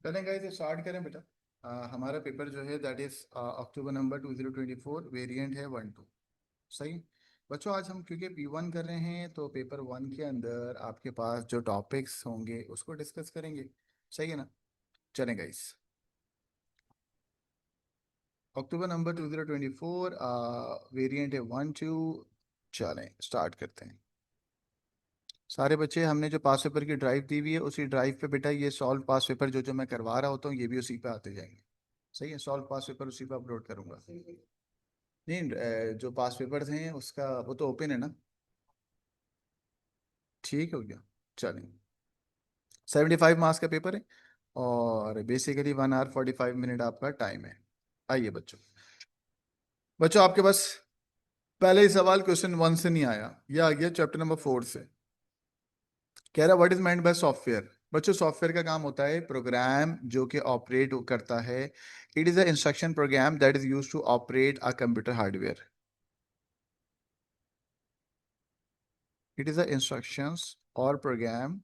चलें guys start करें बेटा। हमारा पेपर जो है that is October number 2024, variant है 1 2। सही। बच्चों आज हम क्योंकि P1 कर रहे हैं तो पेपर 1 के अंदर आपके पास जो टॉपिक्स होंगे उसको डिस्कस करेंगे। सही है ना। चलें गाइस। अक्टूबर नंबर 2024, वेरिएंट है 1 2। चलें स्टार्ट करते हैं। सारे बच्चे हमने जो पास पेपर की ड्राइव दी हुई है उसी ड्राइव पे बेटा ये सॉल्व पास पेपर जो जो मैं करवा रहा होता हूँ ये भी उसी पे आते जाएंगे। सही है, सॉल्व पास पेपर उसी पे अपलोड करूंगा। नहीं, जो पास पेपर्स हैं उसका वो तो ओपन है ना। ठीक हो गया। चलिए, 75 मार्क्स का पेपर है और बेसिकली 1 आवर 45 मिनट आपका टाइम है। आइए बच्चों। बच्चों आपके पास पहले ही सवाल क्वेश्चन 1 से नहीं आया, यह आ गया चैप्टर नंबर 4 से। कह रहा what is mind bye software. बच्चों सॉफ्टवेयर का काम होता है प्रोग्राम जो कि ऑपरेट करता है। It is a instruction program that is use to operate a computer hardware. It is a instructions और program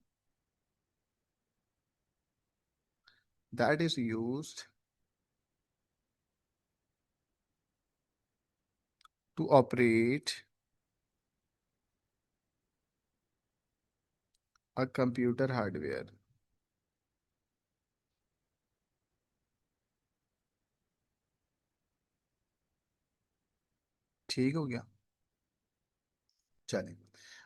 that is used to operate a computer hardware। ठीक हो गया। चलिए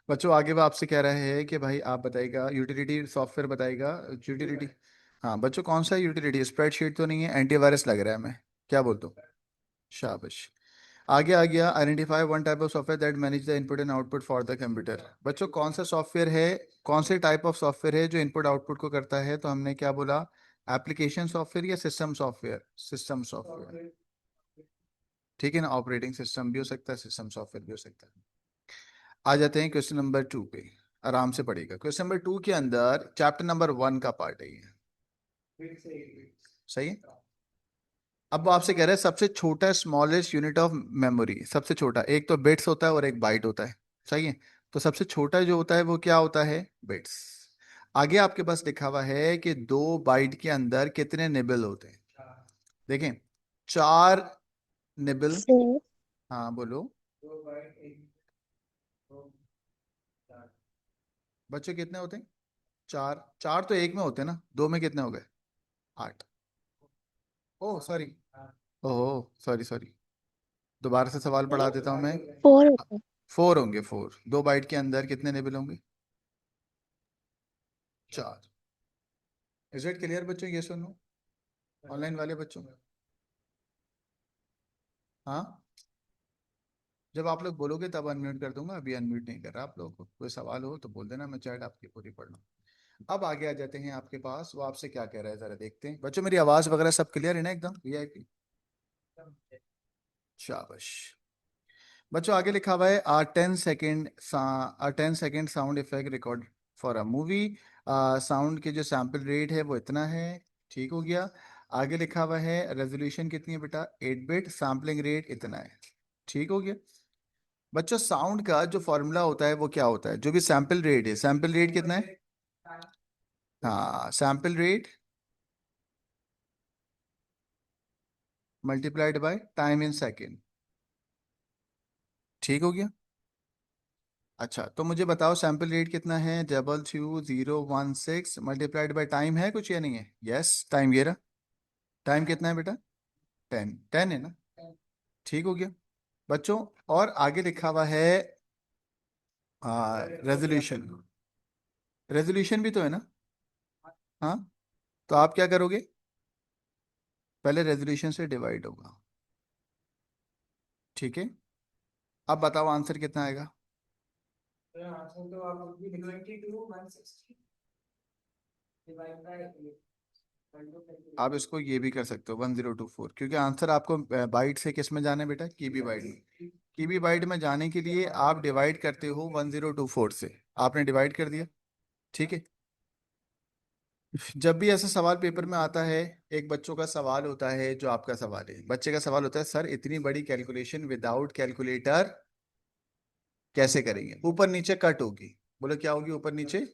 बच्चों आगे वो आपसे कह रहे हैं कि भाई आप बताइएगा यूटिलिटी सॉफ्टवेयर बताइएगा। यूटिलिटी। हाँ बच्चों कौन सा यूटिलिटी, स्प्रेडशीट तो नहीं है, एंटीवायरस लग रहा है, मैं क्या बोलता हूँ। शाबाश। आगे आ गया identify one type of software that manage the input and output for the computer. बच्चों कौन सा सॉफ्टवेयर है, कौन से टाइप ऑफ सॉफ्टवेयर है जो इनपुट आउटपुट को करता है, तो हमने क्या बोला, एप्लीकेशन सॉफ्टवेयर या सिस्टम सॉफ्टवेयर। System software. ठीक है ना, ऑपरेटिंग सिस्टम भी हो सकता है, सिस्टम सॉफ्टवेयर भी हो सकता है। आ जाते हैं क्वेश्चन नंबर 2 पे। आराम से पढ़िएगा, क्वेश्चन नंबर 2 के अंदर चैप्टर नंबर 1 का पार्ट है ये। सही है। अब वो आपसे कह रहे हैं सबसे छोटा स्मॉलेस्ट यूनिट ऑफ मेमोरी, सबसे छोटा एक तो बिट्स होता है और एक बाइट होता है। सही है। तो सबसे छोटा जो होता है वो क्या होता है, बिट्स। आगे आपके पास लिखा हुआ है कि 2 बाइट के अंदर कितने निबल होते हैं। देखें, 4 निबल। Four. हाँ बोलो। बच्चों कितने होते हैं, 4 4 तो एक में होते हैं ना, 2 में कितने हो गए, 8। Oh sorry. Oh sorry sorry. दोबारा से सवाल पढ़ा देता हूँ मैं। Four होता है। 4 होंगे, 4। 2 बाइट के अंदर कितने निबल होंगे, 4। इज इट क्लियर बच्चों, ये सुनो ऑनलाइन वाले बच्चों। हाँ, जब आप लोग बोलोगे तब अनम्यूट कर दूंगा, अभी अनम्यूट नहीं कर रहा। आप लोगों को कोई सवाल हो तो बोल देना, मैं चैट आपकी पूरी पढ़ लूँ। अब आगे आ जाते हैं आपके पास, वो आपसे क्या कह रहा है जरा देखते हैं। बच्चों मेरी आवाज वगैरह सब क्लियर है ना, एकदम वीआईपी। शाबाश। बच्चों आगे लिखा हुआ है आ 10 second sound effect record for a movie. Sound के जो सैम्पल रेट है वो इतना है। ठीक हो गया। आगे लिखा हुआ है रेजोल्यूशन कितनी है बेटा, 8 बिट, सैम्पलिंग रेट इतना है। ठीक हो गया। बच्चों साउंड का जो फॉर्मूला होता है वो क्या होता है, जो भी सैम्पल रेट है, सैम्पल रेट कितना है। हाँ, sample rate multiplied by time in second. ठीक हो गया। अच्छा तो मुझे बताओ सैंपल रेट कितना है, 0016 मल्टीप्लाइड बाय टाइम है कुछ या नहीं है। यस टाइम ये रहा। टाइम कितना है बेटा, 10 10 है ना। ठीक हो गया। बच्चों और आगे लिखा हुआ है रेजोल्यूशन। रेजोल्यूशन भी तो है ना। हाँ, तो आप क्या करोगे, पहले रेजोल्यूशन से डिवाइड होगा। ठीक है। अब बताओ आंसर कितना आएगा। आप इसको ये भी कर सकते हो 1024, क्योंकि आंसर आपको बाइट से किस में जाना है बेटा, कीबी बाइट में। कीबी बाइट में जाने के लिए आप डिवाइड करते हो 1024 से। आपने डिवाइड कर दिया। ठीक है। जब भी ऐसा सवाल पेपर में आता है, एक बच्चों का सवाल होता है, जो आपका सवाल है, बच्चे का सवाल होता है सर इतनी बड़ी कैलकुलेशन विदाउट कैलकुलेटर कैसे करेंगे, ऊपर नीचे कट होगी। बोलो क्या होगी ऊपर नीचे।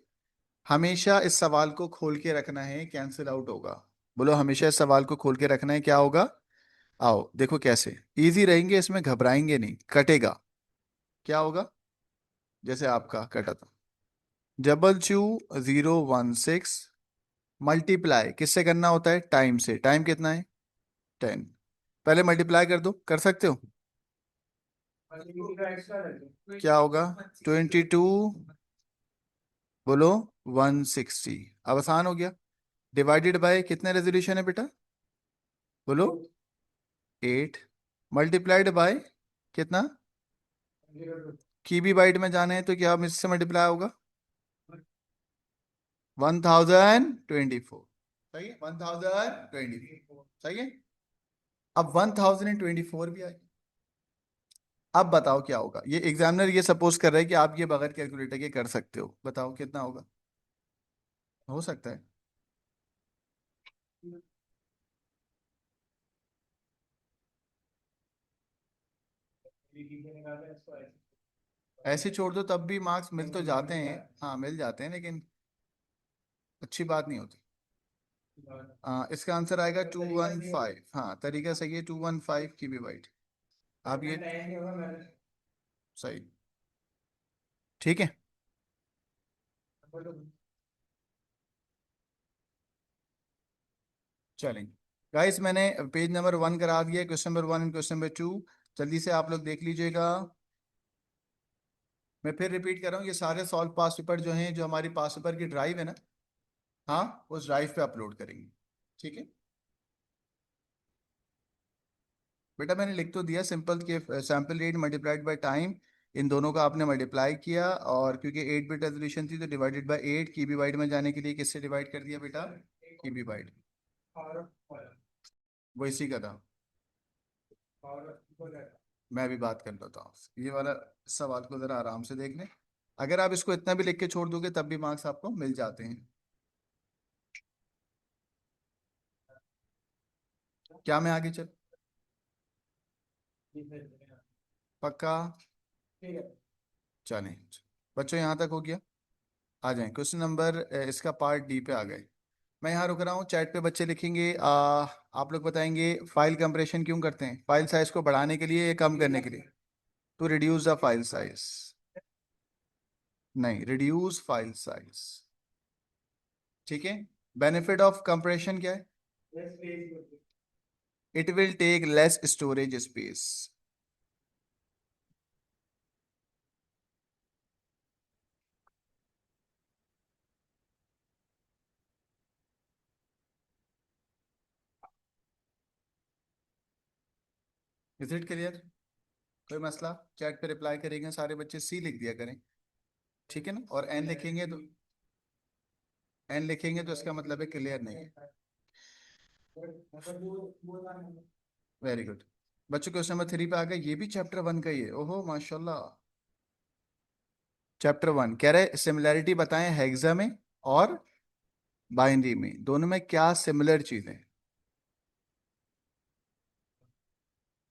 हमेशा इस सवाल को खोल के रखना है, कैंसिल आउट होगा। बोलो, हमेशा इस सवाल को खोल के रखना है, क्या होगा? आओ देखो कैसे। इजी रहेंगे, इसमें घबराएंगे नहीं, कटेगा। क्या होगा? जैसे आपका कटा था। 22,016 मल्टीप्लाई किससे करना होता है? टाइम से। टाइम कितना है? 10। पहले मल्टीप्लाई कर दो, कर सकते हो? क्या होगा? 22, बोलो, 160। अब आसान हो गया। डिवाइडेड बाय कितने रेजोल्यूशन है बेटा? बोलो, 8। मल्टीप्लाइड बाय कितना? की भी बाइट में जाने हैं तो क्या इससे मल्टीप्लाई होगा? 1024। सही है, 1024। सही है। अब 1024 भी आए। अब बताओ क्या होगा? ये एग्जामिनर ये सपोज कर रहा है कि आप ये बगैर कैलकुलेटर के कर सकते हो। बताओ कितना होगा? हो सकता है। ऐसे छोड़ दो तब भी मार्क्स मिल तो जाते हैं। हाँ मिल जाते हैं, लेकिन अच्छी बात नहीं होती। इसका आंसर आएगा 215। हाँ तरीका सही है, 215 की भी वाइट। आप ये सही। ठीक है। चलेंगे गाइस, मैंने पेज नंबर 1 करा दिया, question number 1 and question number 2। जल्दी से आप लोग देख लीजिएगा। मैं फिर रिपीट कर रहा हूँ, ये सारे सॉल्व पास पेपर जो हैं, जो हमारी पास पेपर की ड्राइव है ना, हाँ उस ड्राइव पे अपलोड करेंगे। ठीक है बेटा, मैंने लिख तो दिया सिंपल के sample rate multiplied by time. इन दोनों का आपने मल्टीप्लाई किया, और क्योंकि 8 बिट रेजोल्यूशन थी तो डिवाइडेड बाय 8। की बी वाइड में जाने के लिए किससे डिवाइड कर दिया बेटा? की बी वाइड। वो इसी का था। मैं भी बात कर लेता हूँ, ये वाला सवाल को जरा आराम से देख लें। अगर आप इसको इतना भी लिख के छोड़ दोगे तब भी मार्क्स आपको मिल जाते हैं। क्या मैं आगे चल? पक्का? चलें। बच्चों यहाँ तक हो गया। आ जाएं क्वेश्चन नंबर, इसका पार्ट डी पे आ गए। मैं यहाँ रुक रहा हूँ, चैट पे बच्चे लिखेंगे। आप लोग बताएंगे फाइल कंप्रेशन क्यों करते हैं? फाइल साइज को बढ़ाने के लिए या कम करने के लिए? To reduce the file size. नहीं, रिड्यूस फाइल साइज। ठीक है। बेनिफिट ऑफ कंप्रेशन क्या है? It will take less storage space. Is it clear? कोई मसला? चैट पे रिप्लाई करेंगे सारे बच्चे, सी लिख दिया करें। ठीक है ना? और एन लिखेंगे तो, एन लिखेंगे तो इसका मतलब है क्लियर नहीं है। Very good. बच्चों क्वेश्चन नंबर 3 पे आ गए, ये भी चैप्टर 1 का ही है। ओहो माशाल्लाह। चैप्टर 1 कह रहे सिमिलैरिटी बताएं हेक्सा में और बाइनरी में, दोनों में क्या सिमिलर चीजें?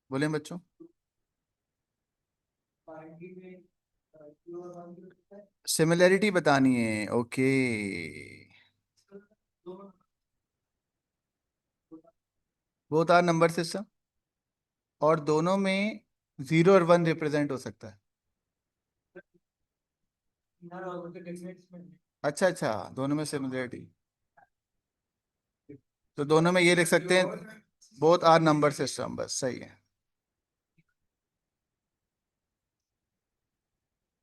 बोले बच्चों। सिमिलैरिटी बतानी है, okay. Both are number system, और दोनों में 0 और 1 रिप्रेजेंट हो सकता है। अच्छा अच्छा, दोनों में सिमिलरिटी। तो दोनों में ये लिख सकते हैं, बोथ आर नंबर सिस्टम, बस सही है।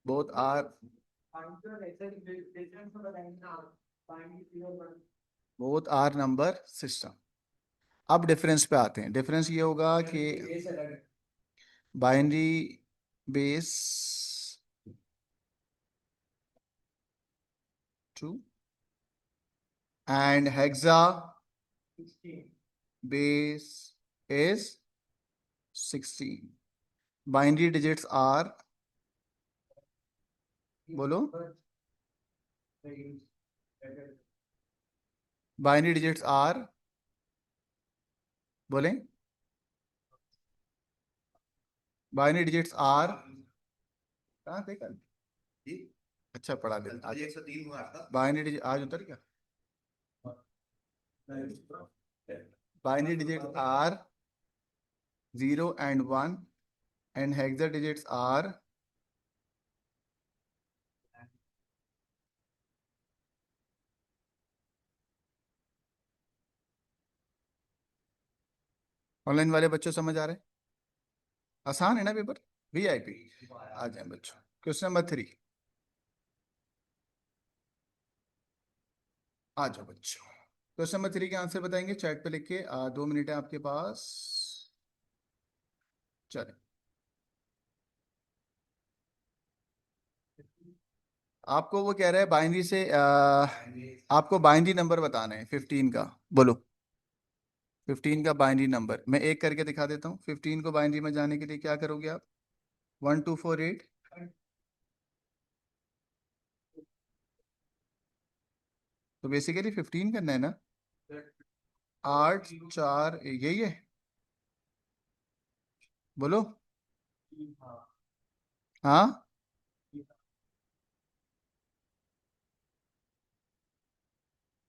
Both are, both are number system. अब डिफरेंस पे आते हैं। डिफरेंस ये होगा कि binary base two and hexa base is 16। Binary digits are, बोलो, बाइनरी डिजिट्स आर, बोलें, बाइनरी डिजिट्स आर, कहाँ थे कल? जी? अच्छा पढ़ा ले आज। 103 हुआ था बाइनरी डिजिट, आज उतर क्या? Binary digits are 0 and 1 and hexa digits are online वाले बच्चों समझ आ रहे हैं? आसान है ना पेपर? वीआईपी। आ जाए बच्चों, क्वेश्चन नंबर 3। आ जाओ बच्चों, क्वेश्चन नंबर 3 के आंसर बताएंगे चैट पे लिख के। 2 मिनट है आपके पास। चले, आपको वो कह रहा है बाइनरी से आपको बाइनरी नंबर बताना है 15 का। बोलो, 15 का बाइनरी नंबर मैं एक करके दिखा देता हूँ। 15 को बाइनरी में जाने के लिए क्या करोगे आप? 1248। तो बेसिकली 15 करना है ना। 8 4 यही है। बोलो। हाँ,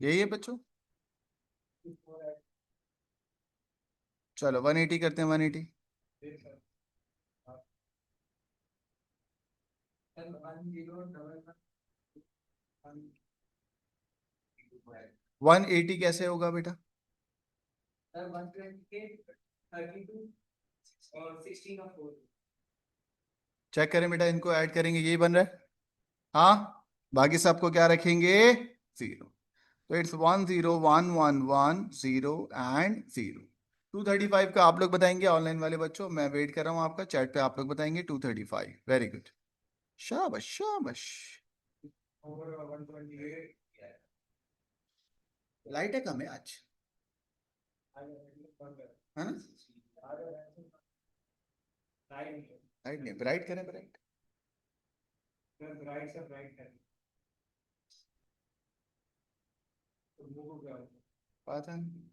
यही है बच्चों। चलो 180 करते हैं, 180। 180 कैसे होगा बेटा? चेक करें बेटा, इनको ऐड करेंगे, यही बन रहा है। हाँ, बाकी सबको क्या रखेंगे? 0। तो इट्स 10111 0 एंड 235 का आप लोग बताएंगे ऑनलाइन वाले बच्चों। मैं वेट कर रहा हूँ आपका, चैट पे आप लोग बताएंगे 235। वेरी गुड, शाबाश शाबाश। लाइट है कम है आज, है ना? लाइट नहीं, ब्राइट करें, ब्राइट। पता नहीं।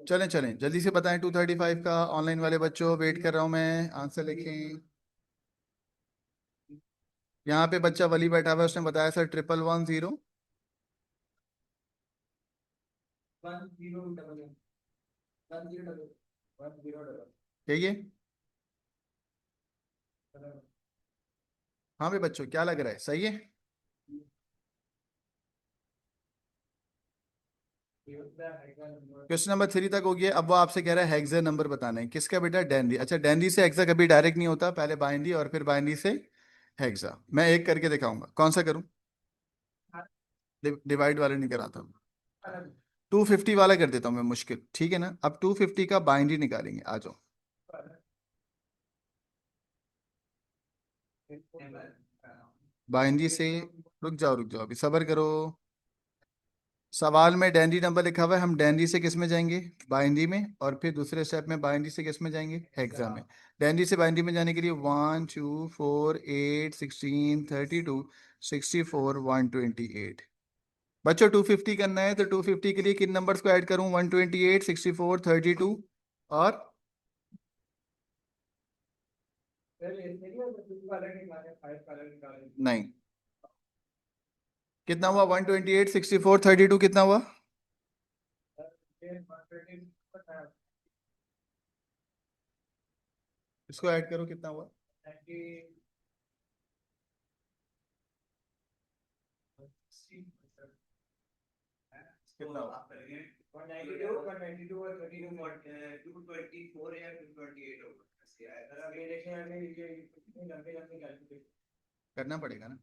चलें चलें, जल्दी से बताएं 235 का ऑनलाइन वाले बच्चों, वेट कर रहा हूं मैं, आंसर लिखें। यहाँ पे बच्चा वली बैठा हुआ है, उसने बताया सर 1110। यही है। हाँ भाई बच्चों, क्या लग रहा है, सही है? क्वेश्चन नंबर 3 तक हो गया। अब वो आपसे कह रहा है हेक्सा नंबर बताना है किसका बेटा? डेनरी। अच्छा, डेनरी से हेक्सा कभी डायरेक्ट नहीं होता, पहले बाइनरी और फिर बाइनरी से हेक्सा। मैं एक करके दिखाऊंगा, कौन सा करूं? डिवाइड वाले नहीं कराता हूं, 250 वाला कर देता हूं मैं, मुश्किल ठीक है ना। अब 250 का बाइनरी निकालेंगे, आ जाओ। बाइनरी से, रुक जाओ, अभी सबर करो। सवाल में डेनरी नंबर लिखा हुआ है, हम डेनरी से किस में जाएंगे? बाइनरी में। और फिर दूसरे स्टेप में बाइनरी से किस में जाएंगे? हेक्सा में। डेनरी से बाइनरी में जाने के लिए 1 2 4 8 16 32 64 128। बच्चों 250 करना है, तो 250 के लिए किन नंबर्स को ऐड करूं? 128 64 32 और नहीं, कितना हुआ? 128 64 32 कितना हुआ? इसको ऐड करो, कितना हुआ? कितना हुआ? करना पड़ेगा ना।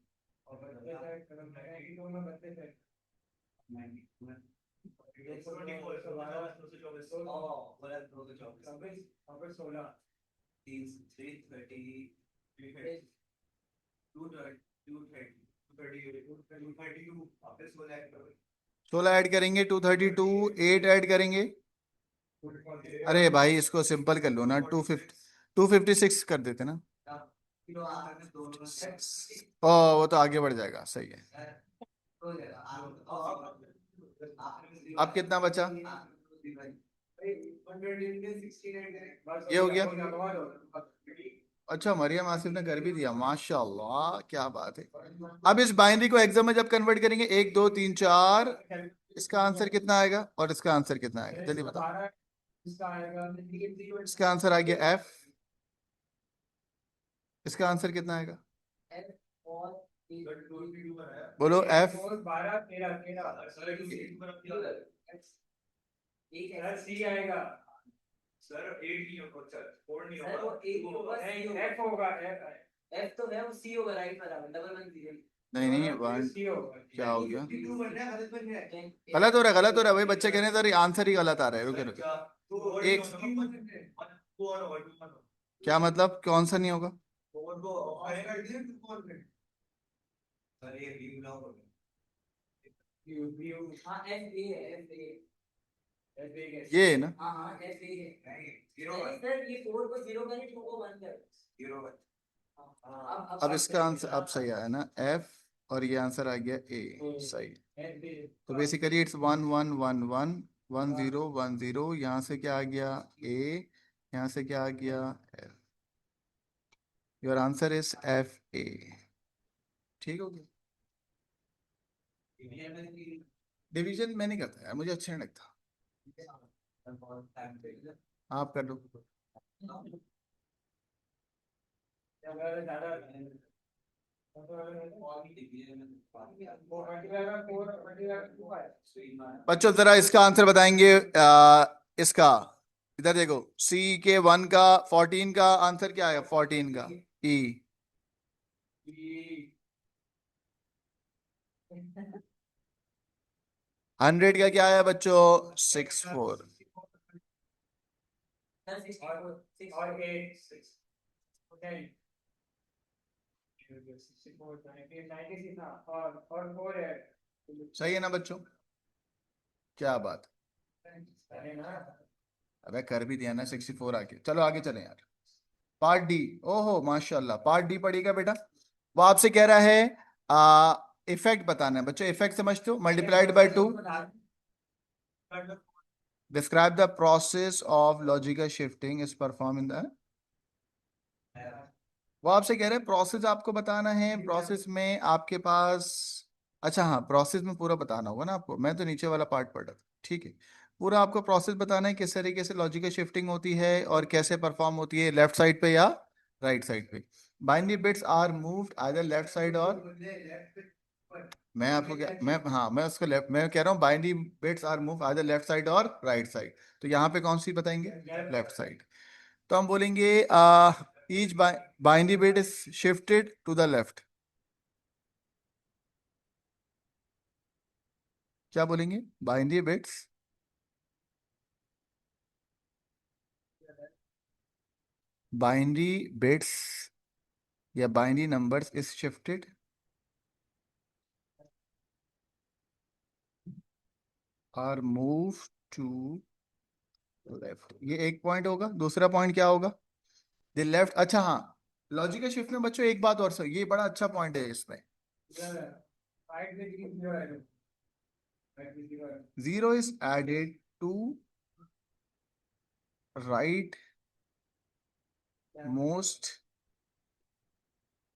सोलह ऐड करेंगे, 232। 8 ऐड करेंगे। अरे भाई, इसको सिंपल कर लो ना, 256 कर देते ना। ओ, वो तो आगे बढ़ जाएगा, सही है। अब कितना बचा? ये हो गया। अच्छा, मरियम आसिफ ने कर भी दिया, माशाल्लाह, क्या बात है। अब इस बाइनरी को एग्जाम में जब कन्वर्ट करेंगे, 1 2 3 4, इसका आंसर कितना आएगा और इसका आंसर कितना आएगा, जल्दी बताओ। इसका आंसर आ गया एफ, इसका आंसर कितना आएगा, बोलो एफ। नहीं नहीं, वन, क्या हो गया, गलत हो रहा है, गलत हो रहा है, वही बच्चे कहने तो आंसर ही गलत आ रहा है, रुके रुके एक, क्या मतलब कौन सा नहीं होगा, ये है ना। अब इसका आंसर अब सही आया ना, एफ, और ये आंसर आ गया ए, सही। तो बेसिकली इट्स 1 1 1 1 1 0 1 0, यहाँ से क्या आ गया ए, यहाँ से क्या आ गया F, your answer is F A. ठीक हो गया। डिवीजन मैं नहीं करता यार, मुझे अच्छा नहीं लगता, आप कर दो। बच्चों जरा इसका आंसर बताएंगे, इसका, इधर देखो, सी के 1 का 14 का आंसर क्या है, 14 का ई, 100 का क्या है बच्चों, 64। सही है ना बच्चों, क्या बात, अबे कर भी दिया ना 64 आके, चलो आगे चलें यार। पार्ट डी, ओहो माशाल्लाह, पार्ट डी पढ़ेगा बेटा। वो आपसे कह रहा है इफेक्ट बताना है बच्चों, इफेक्ट समझते हो, multiplied by 2, describe the process of logical shifting is perform in the, वो आपसे कह रहे हैं प्रोसेस आपको बताना है, प्रोसेस में आपके पास, अच्छा हाँ, प्रोसेस में पूरा बताना होगा ना आपको, मैं तो नीचे वाला पार्ट पढ़ रहा था, ठीक है। पूरा आपको प्रोसेस बताना है, किस तरीके से लॉजिकल शिफ्टिंग होती है और कैसे परफॉर्म होती है, लेफ्ट साइड पे या राइट साइड पे। Binary bits are moved either left side और, मैं आपको क्या, मैं हाँ, मैं उसको लेफ्ट, मैं कह रहा हूँ binary bits are move either left side और राइट साइड, तो यहाँ पे कौन सी बताएंगे, लेफ्ट साइड। तो हम बोलेंगे each binary bit is shifted to the left, क्या बोलेंगे, बाइनरी बिट्स, बाइनरी बिट्स या binary numbers is shifted or move to left, ये एक पॉइंट होगा। दूसरा पॉइंट क्या होगा, द लेफ्ट, अच्छा हाँ, लॉजिकल शिफ्ट में बच्चों एक बात और सर, ये बड़ा अच्छा पॉइंट है इसमें, zero is added to rightmost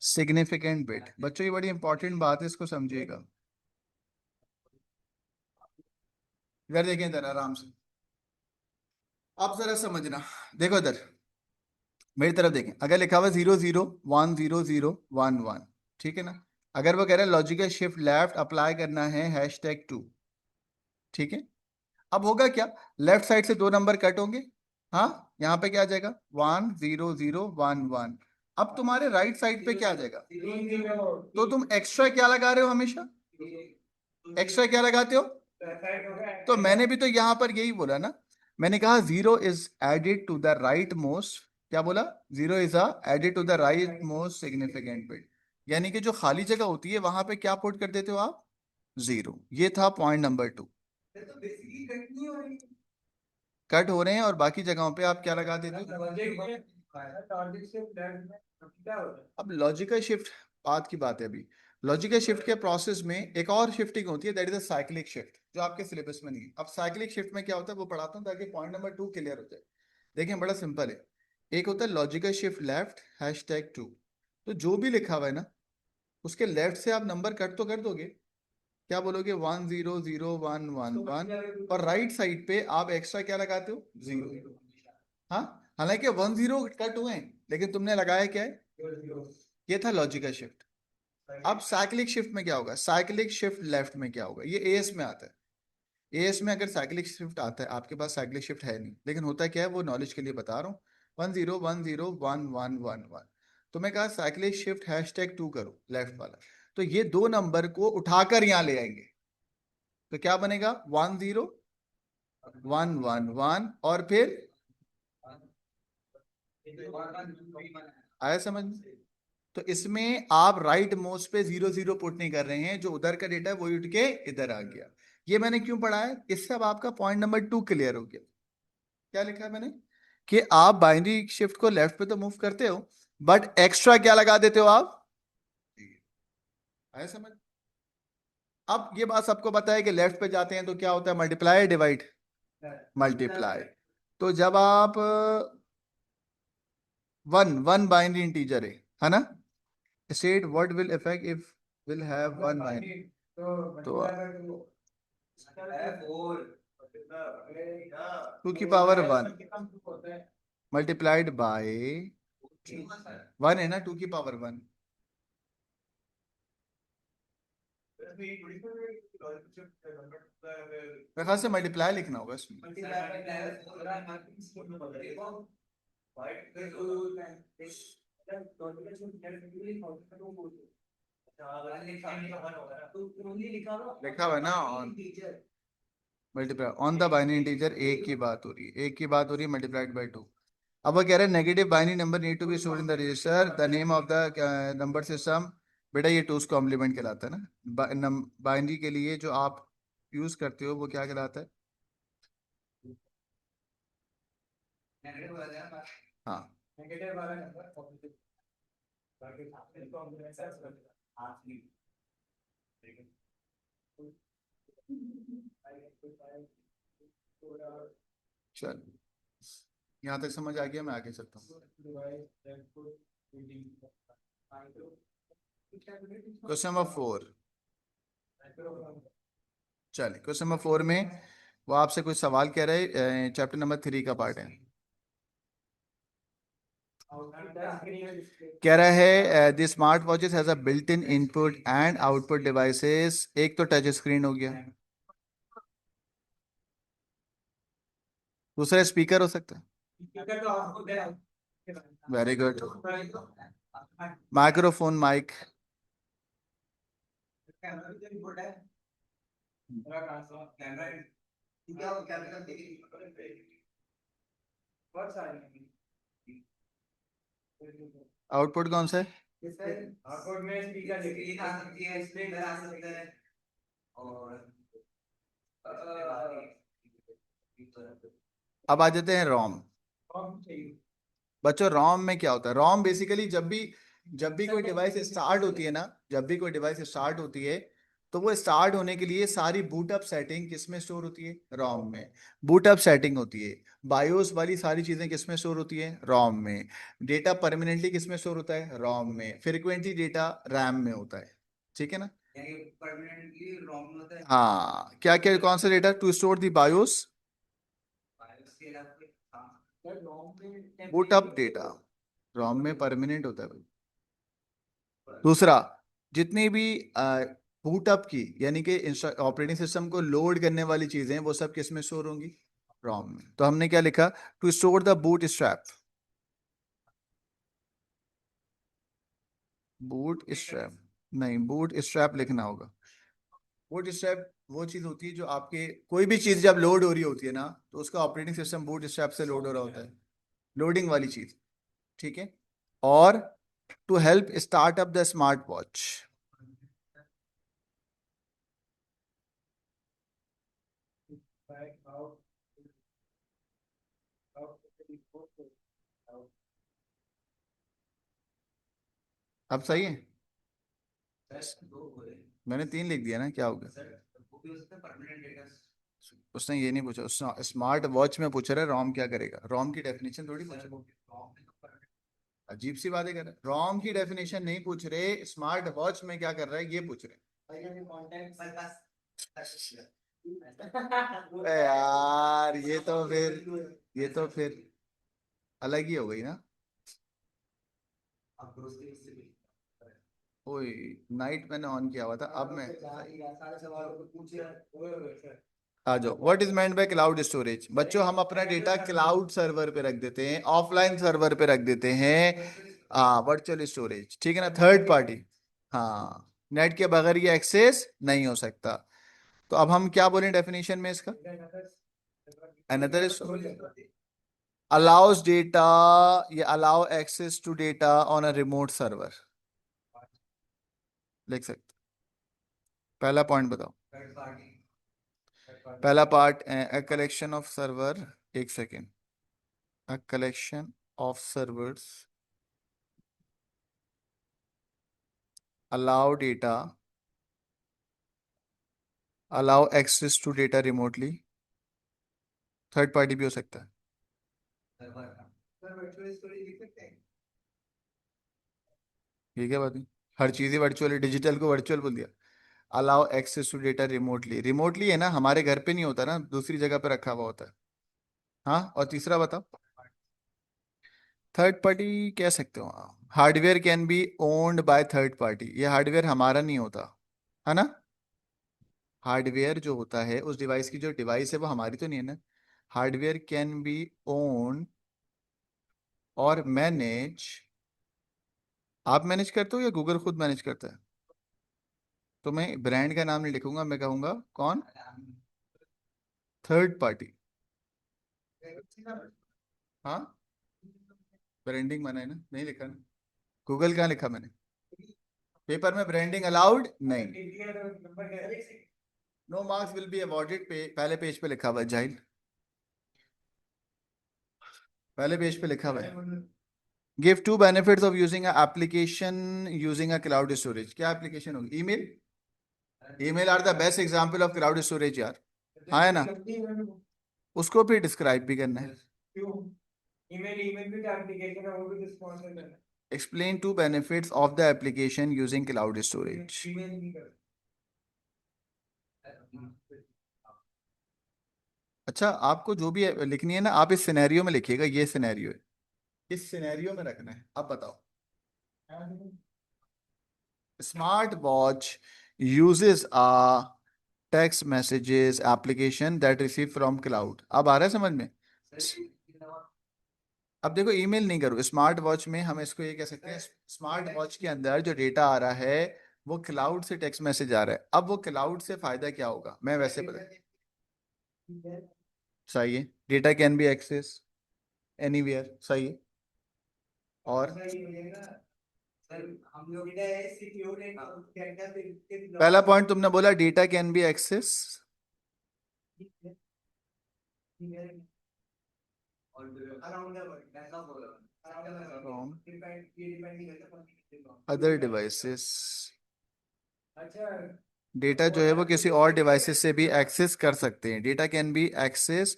significant bit. बच्चों ये बड़ी इंपॉर्टेंट बात है, इसको समझिएगा। इधर देखें, इधर आराम से, आप जरा समझना, देखो इधर मेरी तरफ देखें, अगर लिखा हुआ 0 0 1 0 0 1 1, ठीक है ना, अगर वो कह रहा है लॉजिकल शिफ्ट लेफ्ट अप्लाई करना है #2, ठीक है, अब होगा क्या, लेफ्ट साइड से 2 नंबर कट होंगे, हाँ, यहाँ पे क्या आ जाएगा 1 0 0 1 1, अब तुम्हारे राइट साइड पे क्या आ जाएगा, तो तुम एक्स्ट्रा क्या लगा रहे हो हमेशा, एक्स्ट्रा क्या लगाते हो, तो मैंने भी तो यहां पर यही बोला ना, मैंने कहा zero is added to the rightmost, क्या बोला, zero is added to the rightmost significant bit, यानी कि जो खाली जगह होती है वहां पे क्या पुट कर देते हो आप, जीरो। ये था पॉइंट नंबर 2, कट हो रहे हैं और बाकी जगहों पे आप क्या लगा देते हो। अब लॉजिकल शिफ्ट बात की बात है अभी, लॉजिकल शिफ्ट के प्रोसेस में एक और शिफ्टिंग होती है, that is a cyclic shift, जो आपके सिलेबस में नहीं है। अब साइक्लिक शिफ्ट में क्या होता है वो पढ़ाता हूँ ताकि पॉइंट नंबर 2 क्लियर हो जाए। देखें बड़ा सिंपल है, एक होता है लॉजिकल शिफ्ट लेफ्ट #2। तो जो भी लिखा हुआ है ना, उसके लेफ्ट से आप नंबर कट तो कर दोगे। क्या बोलोगे? 1 0 0 1 1 1। और राइट साइड पे आप एक्स्ट्रा क्या लगाते हो? 0। हाँ, हालांकि 1 0 कट हुए हैं, लेकिन तुमने लगाया क्या है? ये था लॉजिकल शिफ्ट। अब साइक्लिक शिफ्ट में क्या होगा? साइक्लिक शिफ्ट लेफ्ट में क्या होगा? ये एएस में आता है। एएस में अगर साइक्लिक शिफ्ट आता है, आपके पास साइक्लिक शिफ्ट है नहीं, लेकिन होता क्या है वो नॉलेज के लिए बता रहा हूँ। 1 0 1 0 1 1 1। तो मैं कहा साइक्लिक शिफ्ट #2 करो लेफ्ट वाला। तो ये दो नंबर को उठाकर यहाँ ले आएंगे। तो क्या बनेगा? 1 0 1 1 1 और फिर आया समझ में? तो इसमें आप राइट मोस्ट पे 0 0 पुट नहीं कर रहे हैं, जो उधर का डेटा है वो उठ के इधर आ गया। ये मैंने क्यों पढ़ा है? इससे अब आपका पॉइंट नंबर 2 क्लियर हो गया। क्या लिखा है मैंने? कि आप बाइनरी शिफ्ट को लेफ्ट पे तो मूव करते हो, बट एक्स्ट्रा क्या लगा देते हो आप? आया समझ? अब ये बात सबको पता है कि लेफ्ट पे जाते हैं तो क्या होता है? Multiply divide. मल्टीप्लाई। तो जब आप वन वन बाइनरी इंटीजर है ना? State what will effect if will have one binary. तो 2 की पावर 1 मल्टीप्लाइड बाय 1 है ना, 2 की पावर 1। मेरे ख्याल से मल्टीप्लाई लिखना होगा इसमें। लिखा हुआ है ना on multiply on the binary integer. एक की बात हो रही है, एक की बात हो रही है, मल्टीप्लाइड बाय 2। अब वो कह रहे हैं negative binary number need to be stored in the register, the name of the number system. बेटा ये टूस कॉम्प्लीमेंट कहलाता है ना। बाइनरी के लिए जो आप यूज करते हो वो क्या कहलाता है? हाँ। चल, यहाँ तक समझ आ गया, मैं आगे चलता हूँ। Question number 4। चलिए क्वेश्चन नंबर 4 में वो आपसे कुछ सवाल कह रहे हैं, चैप्टर नंबर 3 का पार्ट है। कह रहा है the smart watches has a built in input and output devices. एक तो टच स्क्रीन हो गया, दूसरा स्पीकर हो सकता है। Very good. Microphone mic. Output कौन सा है? अब आ जाते हैं रोम। बच्चों रोम में क्या होता है? रोम बेसिकली जब भी कोई डिवाइस स्टार्ट होती है ना, जब भी कोई डिवाइस स्टार्ट होती है, तो वो स्टार्ट होने के लिए सारी बूटअप सेटिंग किस में स्टोर होती है? रोम में। बूटअप सेटिंग होती है। बायोस वाली सारी चीजें किस में स्टोर होती है? रोम में। डेटा परमानेंटली किस में स्टोर होता है? रोम में। फ्रिक्वेंटली डेटा रैम में होता है। ठीक है ना? परमानेंटली रोम में होता है। हाँ, क्या क्या कौन सा data to store the BIOS? Boot up data ROM में परमानेंट होता है भाई। दूसरा, जितनी भी बूटअप की यानी कि ऑपरेटिंग सिस्टम को लोड करने वाली चीजें हैं, वो सब किस में स्टोर होंगी? रोम में। तो हमने क्या लिखा? To store the bootstrap. Bootstrap नहीं, बूट स्ट्रैप लिखना होगा। बूट स्ट्रैप वो चीज होती है जो आपके कोई भी चीज जब लोड हो रही होती है ना, तो उसका ऑपरेटिंग सिस्टम बूट स्ट्रैप से लोड हो रहा होता है। लोडिंग वाली चीज। ठीक है। और to help start up the smart watch. अब सही है? मैंने 3 लिख दिया ना, क्या होगा? उसने ये नहीं पूछा, उसने स्मार्ट वॉच में पूछ रहा है रोम क्या करेगा, रोम की डेफिनेशन थोड़ी पूछ रहा है। अजीब सी बातें कर रहे हैं, रोम की डेफिनेशन नहीं पूछ रहे, स्मार्ट वॉच में क्या कर रहा है ये पूछ रहे हैं। अबे यार ये तो फिर अलग ही हो गई ना। ओए, नाइट मैंने ऑन किया हुआ था, अब मैं आ जाओ। What is meant by cloud storage? बच्चों हम अपना डेटा क्लाउड सर्वर पे रख देते हैं, ऑफलाइन सर्वर पे रख देते हैं। हाँ, वर्चुअल स्टोरेज, ठीक है ना, थर्ड पार्टी। हाँ, नेट के बगैर ये एक्सेस नहीं हो सकता। तो अब हम क्या बोलें डेफिनेशन में इसका? अनदर allows data, ये allow access to data on a remote server, लिख सकते। पहला पॉइंट बताओ। पहला part, a collection of server, एक second, a collection of servers allow data, allow access to data remotely, third party भी हो सकता है। ठीक है बात है, हर चीज ही वर्चुअल है, डिजिटल को वर्चुअल बोल दिया। Allow access to data remotely, remotely है ना, हमारे घर पे नहीं होता ना, दूसरी जगह पे रखा हुआ होता है। हाँ, और तीसरा बताओ। थर्ड पार्टी कह सकते हो, hardware can be owned by third party, ये हार्डवेयर हमारा नहीं होता, है ना। हार्डवेयर जो होता है, उस डिवाइस की जो डिवाइस है वो हमारी तो नहीं है ना। हार्डवेयर कैन बी ओन और मैनेज, आप मैनेज करते हो या गूगल खुद मैनेज करता है? तो मैं ब्रांड का नाम नहीं लिखूंगा, मैं कहूंगा कौन, थर्ड पार्टी। हाँ, ब्रांडिंग मना है ना, नहीं लिखा ना, गूगल कहाँ लिखा मैंने? पेपर में ब्रांडिंग अलाउड नहीं। No marks will be awarded, पहले पेज पे लिखा हुआ है जाहिल, पहले पेज पे लिखा हुआ है। Give two benefits of using application using a cloud storage, क्या एप्लीकेशन होगी? Email, email are the best example of cloud storage यार, हाँ है ना। उसको भी डिस्क्राइब भी करना है। ईमेल, ईमेल भी एप्लीकेशन है, वो भी रिस्पॉन्स करना है। Explain two benefits of the application using cloud storage. अच्छा, आपको जो भी लिखनी है ना, आप इस सिनेरियो में लिखिएगा, ये सिनेरियो है, इस सिनेरियो में रखना है। अब बताओ। Smart watch uses a text messages application that receive from cloud, अब आ रहा है समझ में? अब देखो, ईमेल नहीं करो, स्मार्ट वॉच में हम इसको ये कह सकते हैं, स्मार्ट वॉच के अंदर जो डेटा आ रहा है वो क्लाउड से टेक्स्ट मैसेज आ रहा है। अब वो क्लाउड से फायदा क्या होगा, मैं वैसे बता, सही है, data can be access anywhere, सही है। और पहला पॉइंट तुमने बोला data can be access from other devices, data जो है वो किसी और डिवाइसेस से भी एक्सेस कर सकते हैं, data can be access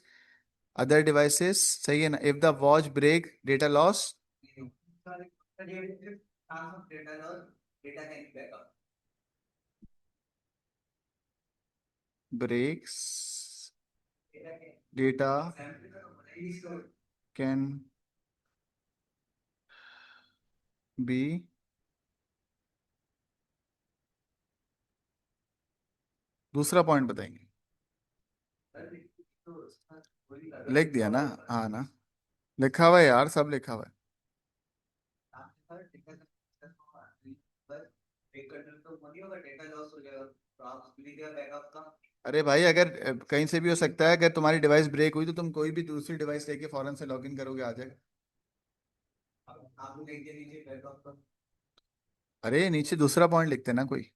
other devices, सही है ना। If the watch break, data loss, breaks, data can be, दूसरा पॉइंट बताएंगे, लिख दिया ना, हाँ ना, लिखा हुआ है यार, सब लिखा हुआ है। अरे भाई, अगर कहीं से भी हो सकता है, अगर तुम्हारी डिवाइस ब्रेक हुई तो तुम कोई भी दूसरी डिवाइस लेके फौरन से लॉगिन करोगे, आ जाएगा। अरे नीचे दूसरा पॉइंट लिखते ना कोई,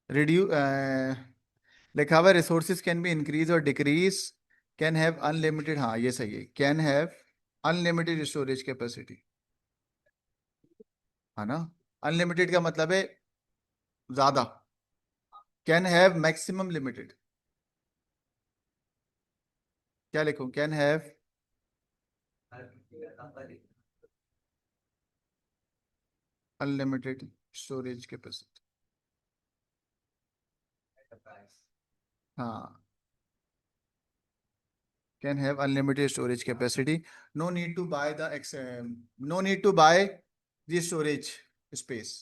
रिड्यू लिखा हुआ है रिसोर्सेज कैन बी इंक्रीज और डिक्रीज, कैन हैव अनलिमिटेड, हाँ ये सही है, can have unlimited storage capacity, है ना। अनलिमिटेड का मतलब है ज्यादा, कैन हैव मैक्सिमम लिमिटेड, क्या लिखूं? Can have unlimited storage capacity. हाँ, can have unlimited storage capacity. No need to buy the no need to buy the storage space.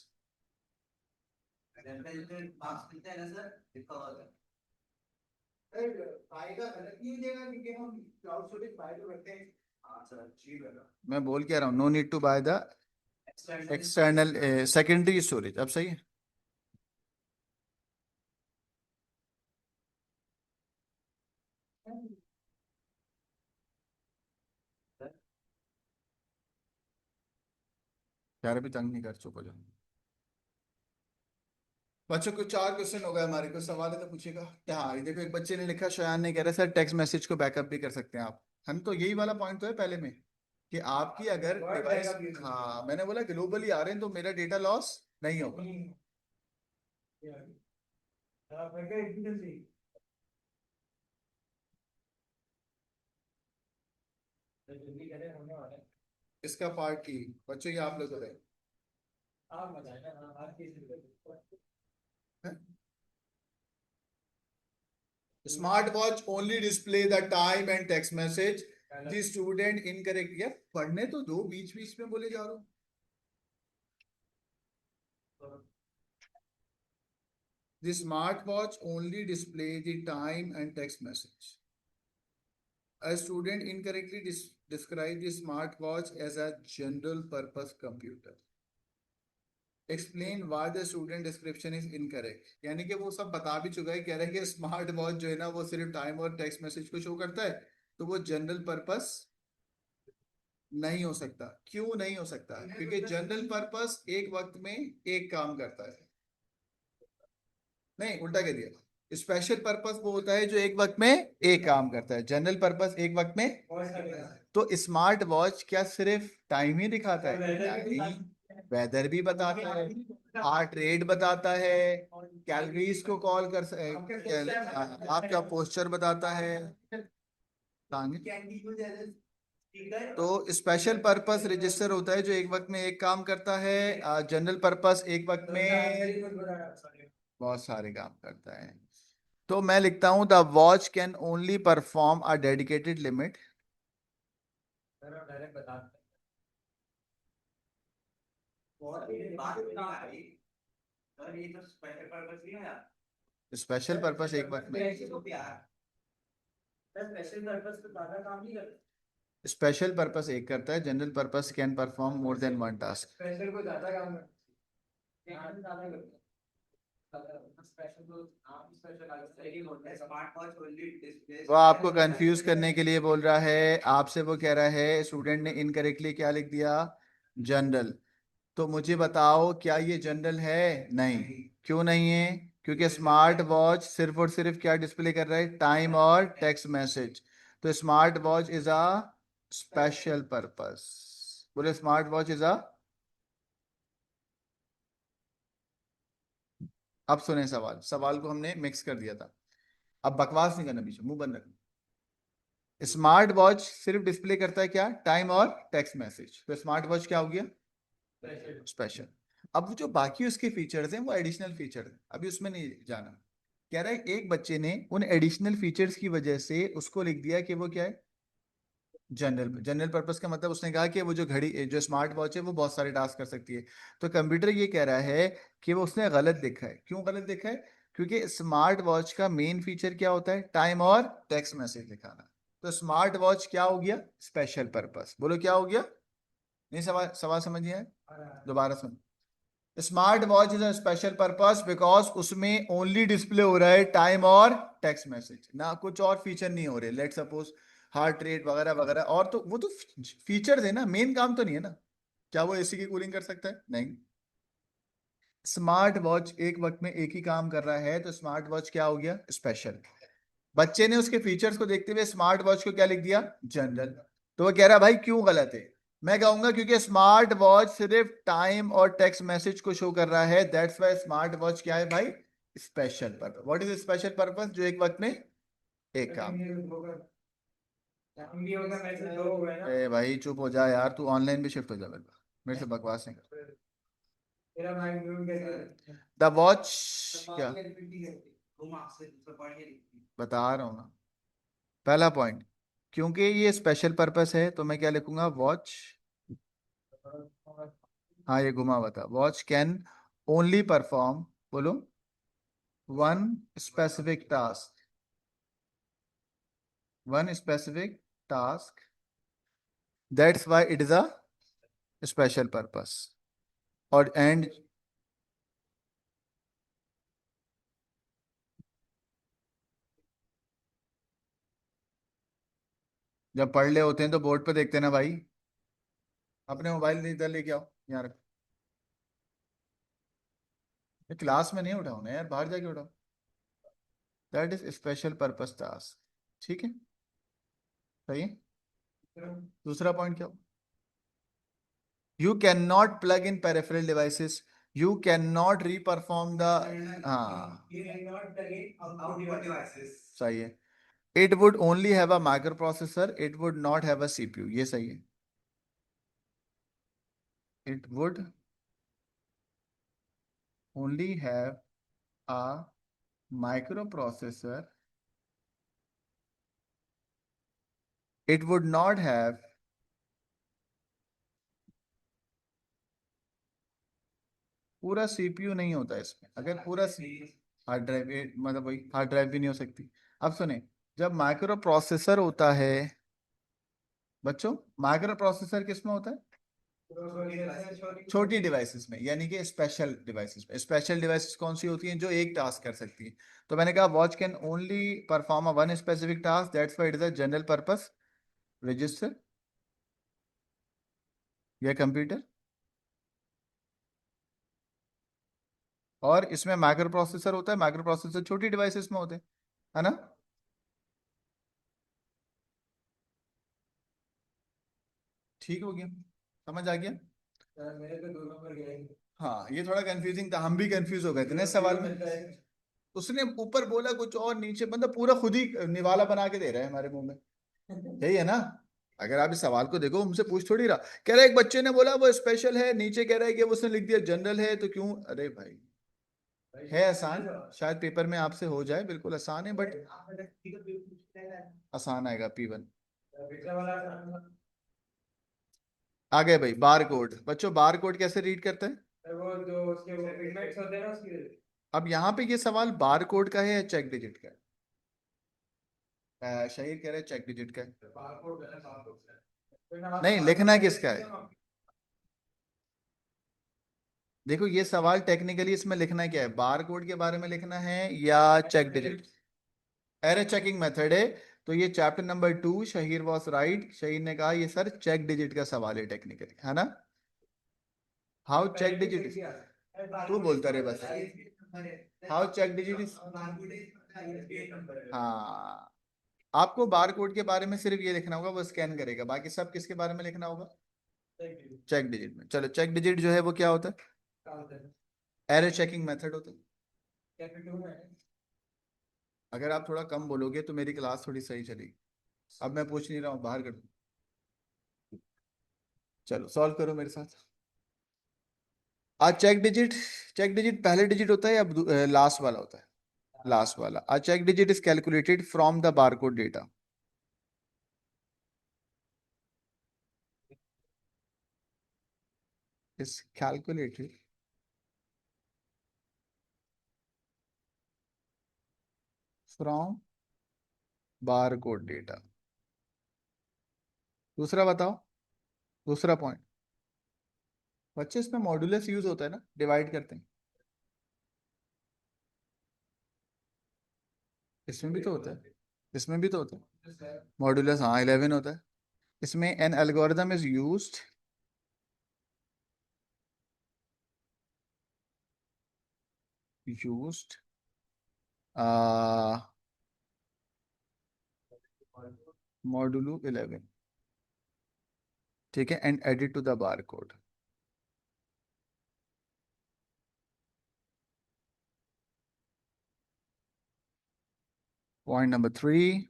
मैं बोल क्या रहा हूँ? No need to buy the external secondary storage. अब सही है? यार अभी तंग नहीं कर, चुप हो जाओ। बच्चों को 4 क्वेश्चन हो गए हमारे को, सवाल है तो पूछेगा क्या? हाँ, ये देखो एक बच्चे ने लिखा, शयान ने कह रहा सर टेक्स्ट मैसेज को बैकअप भी कर सकते हैं आप। हम तो यही वाला पॉइंट तो है पहले में, कि आपकी अगर डिवाइस, हाँ मैंने बोला ग्लोबली आ रहे हैं तो मेरा डेटा लॉस नहीं होगा। इसका पार्ट की बच्चों ये आप लोग बताएं। Smart watch only display the time and text message the student incorrect. यार पढ़ने तो दो, बीच बीच में बोले जा रहा हूँ। The smartwatch only display the time and text message. A student incorrectly described the smartwatch as a general purpose computer. Explain why the student description is incorrect. यानी कि वो सब बता भी चुका है, कह रहा है कि स्मार्ट वॉच जो है ना वो सिर्फ टाइम और टेक्स्ट मैसेज को शो करता है, तो वो जनरल पर्पस नहीं हो सकता। क्यों नहीं हो सकता? क्योंकि जनरल पर्पस एक वक्त में एक काम करता है। नहीं, उल्टा कह दिया। स्पेशल पर्पस वो होता है जो एक वक्त में एक काम करता है, जनरल पर्पस एक वक्त में। तो स्मार्ट वॉच क्या सिर्फ टाइम ही दिखाता है? नहीं, वेदर भी बताता है, हार्ट रेट बताता है, कैलोरीज को कॉल कर आपका पोस्चर बताता है। तो स्पेशल पर्पस रजिस्टर होता है जो एक वक्त में एक काम करता है, जनरल पर्पस एक वक्त में बहुत सारे काम करता है। तो मैं लिखता हूं the watch can only perform a dedicated limit. Special purpose एक वक्त में, स्पेशल पर्पस एक करता है, general purpose can perform more than one task. वो आपको कंफ्यूज करने के लिए बोल रहा है, आपसे वो कह रहा है स्टूडेंट ने इनकरेक्टली क्या लिख दिया? जनरल। तो मुझे बताओ क्या ये जनरल है? नहीं। क्यों नहीं है? क्योंकि स्मार्ट वॉच सिर्फ और सिर्फ क्या डिस्प्ले कर रहा है? टाइम और टेक्स्ट मैसेज। तो smart watch is a special purpose. बोले स्मार्ट वॉच इज अ। अब सुने सवाल, सवाल को हमने मिक्स कर दिया था। अब बकवास नहीं करना, पीछे मुंह बंद रखना। स्मार्ट वॉच सिर्फ डिस्प्ले करता है क्या? टाइम और टेक्स्ट मैसेज। तो स्मार्ट वॉच क्या हो गया? स्पेशल। अब जो बाकी उसके फीचर्स हैं वो एडिशनल फीचर हैं, अभी उसमें नहीं जाना। कह रहा है एक बच्चे ने उन एडिशनल फीचर्स की वजह से उसको लिख दिया कि वो क्या है? जनरल। जनरल पर्पस का मतलब उसने कहा कि वो जो घड़ी, जो स्मार्ट वॉच है वो बहुत सारे टास्क कर सकती है। तो कंप्यूटर ये कह रहा है कि वो उसने गलत देखा है। क्यों गलत देखा है? क्योंकि स्मार्ट वॉच का मेन फीचर क्या होता है? टाइम और टेक्स्ट मैसेज दिखाना। तो स्मार्ट वॉच क्या हो गया? Special purpose. बोलो क्या हो गया? नहीं, सवाल सवाल समझिए, दोबारा सुन। Smart watch is a special purpose because उसमें ओनली डिस्प्ले हो रहा है टाइम और टेक्स्ट मैसेज, ना कुछ और फीचर नहीं हो रहे। लेट सपोज हार्ट रेट वगैरह वगैरह, और तो वो तो फीचर्स है ना, मेन काम तो नहीं है ना। क्या वो एसी की कूलिंग कर सकता है? नहीं। स्मार्ट वॉच एक वक्त में एक ही काम कर रहा है, तो स्मार्ट वॉच क्या हो गया? स्पेशल। बच्चे ने उसके फीचर्स को देखते हुए स्मार्ट वॉच को क्या लिख दिया? जनरल। तो वो कह रहा है भाई क्यों गलत है? मैं कहूंगा क्योंकि स्मार्ट वॉच सिर्फ टाइम और टेक्स्ट मैसेज को शो कर रहा है, दैट्स वाई स्मार्ट वॉच क्या है भाई? Special purpose. What is special purpose? जो एक वक्त में एक काम। ए भाई चुप हो जा यार, तू ऑनलाइन भी शिफ्ट हो जा, मेरे से बकवास नहीं कर। द वॉच क्या बता रहा हूँ ना। पहला पॉइंट, क्योंकि ये स्पेशल पर्पस है तो मैं क्या लिखूंगा, वॉच। हाँ ये घुमा हुआ था, वॉच कैन ओनली परफॉर्म, बोलो, one specific task, one specific task, that's why it is a special purpose. और एंड, जब पढ़ ले होते हैं तो बोर्ड पे देखते हैं ना भाई। अपने मोबाइल इधर लेके आओ, यहाँ रखो। ये क्लास में नहीं उठाओ ना यार, बाहर जाके उठाओ। That is special purpose task, ठीक है, सही है। दूसरा पॉइंट क्या, you can not plug in peripheral devices, you can not reperform the, हाँ सही है। It would only have a micro processor, it would not have a CPU, ये सही है। It would only have a micro processor, it would not have, पूरा CPU नहीं होता इसमें, अगर पूरा हार्ड ड्राइव, मतलब वही हार्ड ड्राइव भी नहीं हो सकती। अब सुने, जब माइक्रो प्रोसेसर होता है बच्चों, माइक्रो प्रोसेसर किस में होता है, छोटी डिवाइसेस में, यानी कि स्पेशल डिवाइसेस में। स्पेशल डिवाइसेस कौन सी होती हैं, जो एक टास्क कर सकती है। तो मैंने कहा watch can only perform a one specific task, that's why it is a general purpose register या कंप्यूटर। और इसमें माइक्रो प्रोसेसर होता है, माइक्रो प्रोसेसर छोटी डिवाइसेस में होते हैं, है ना। ठीक हो गया, समझ आ गया। हाँ ये थोड़ा कंफ्यूजिंग था, हम भी कंफ्यूज हो गए थे ना इस सवाल में। उसने ऊपर बोला कुछ और, नीचे मतलब पूरा खुद ही निवाला बना के दे रहा है हमारे मुंह में। यही है ना। अगर आप इस सवाल को देखो, हमसे पूछ थोड़ी रहा। कह रहा है एक बच्चे ने बोला वो स्पेशल है, नीचे कह रहा है कि उसने लिख दिया जनरल है, तो क्यों, अरे भाई है आसान, शायद पेपर में आपसे हो जाए, बिल्कुल आसान है, बट आसान आएगा P1। आ गए भाई बार कोड, बच्चों बार कोड कैसे रीड करते हैं। अब यहाँ पे ये सवाल बार कोड का है या चेक डिजिट का है, शहीर कह रहे हैं चेक डिजिट का है। नहीं, लिखना किसका है। देखो ये सवाल टेक्निकली इसमें लिखना क्या है, बार कोड के बारे में लिखना है या check digit, error checking method है। तो ये chapter number 2, Shaheer was right, Shaheer ने कहा ये सर चेक डिजिट का सवाल है टेक्निकली, है ना। हाउ चेक डिजिट, तू बोलता रहे बस। हाउ चेक डिजिट इज, हाँ, आपको बार कोड के बारे में सिर्फ ये लिखना होगा, वो स्कैन करेगा, बाकी सब किसके बारे में लिखना होगा, चेक डिजिट में। चलो चेक डिजिट जो है वो क्या होता है, एरर चेकिंग मेथड होता है। अगर आप थोड़ा कम बोलोगे तो मेरी क्लास थोड़ी सही चलेगी। अब मैं पूछ नहीं रहा हूँ, बाहर कर दो। चलो सॉल्व करो मेरे साथ। आज चेक डिजिट पहले डिजिट होता है या लास्ट वाला होता है, लास्ट वाला। A check digit is calculated from the barcode data, is calculated from barcode data। दूसरा बताओ, दूसरा पॉइंट, बच्चे इसमें मॉड्यूलस यूज होता है ना, डिवाइड करते हैं। इसमें भी तो होता है, इसमें भी तो होता है मॉड्यूलस, हाँ 11 होता है। इसमें an algorithm is used, used modulo 11, ठीक है, and added to the barcode. Point number 3,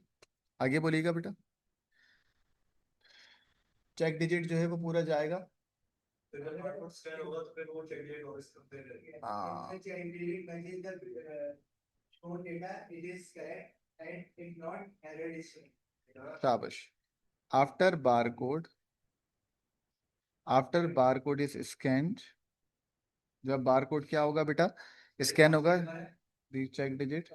आगे बोलिएगा बेटा। चेक डिजिट जो है वो पूरा जाएगा। हाँ शाबाश। After bar code, after bar code is scanned, जब बार कोड क्या होगा बेटा, स्कैन होगा, the check digit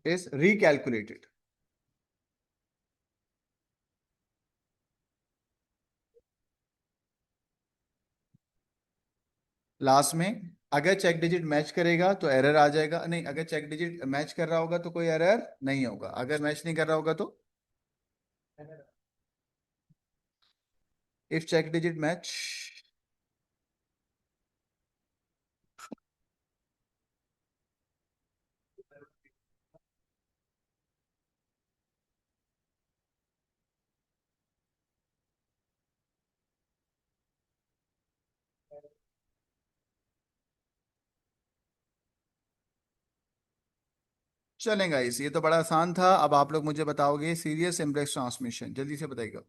is recalculated। Last में अगर चेक डिजिट मैच करेगा तो एरर आ जाएगा, नहीं अगर चेक डिजिट मैच कर रहा होगा तो कोई एरर नहीं होगा, अगर मैच नहीं कर रहा होगा तो इफ चेक डिजिट मैच। चलेगा इस, ये तो बड़ा आसान था। अब आप लोग मुझे बताओगे सीरियल सिंपलेक्स ट्रांसमिशन, जल्दी से बताइएगा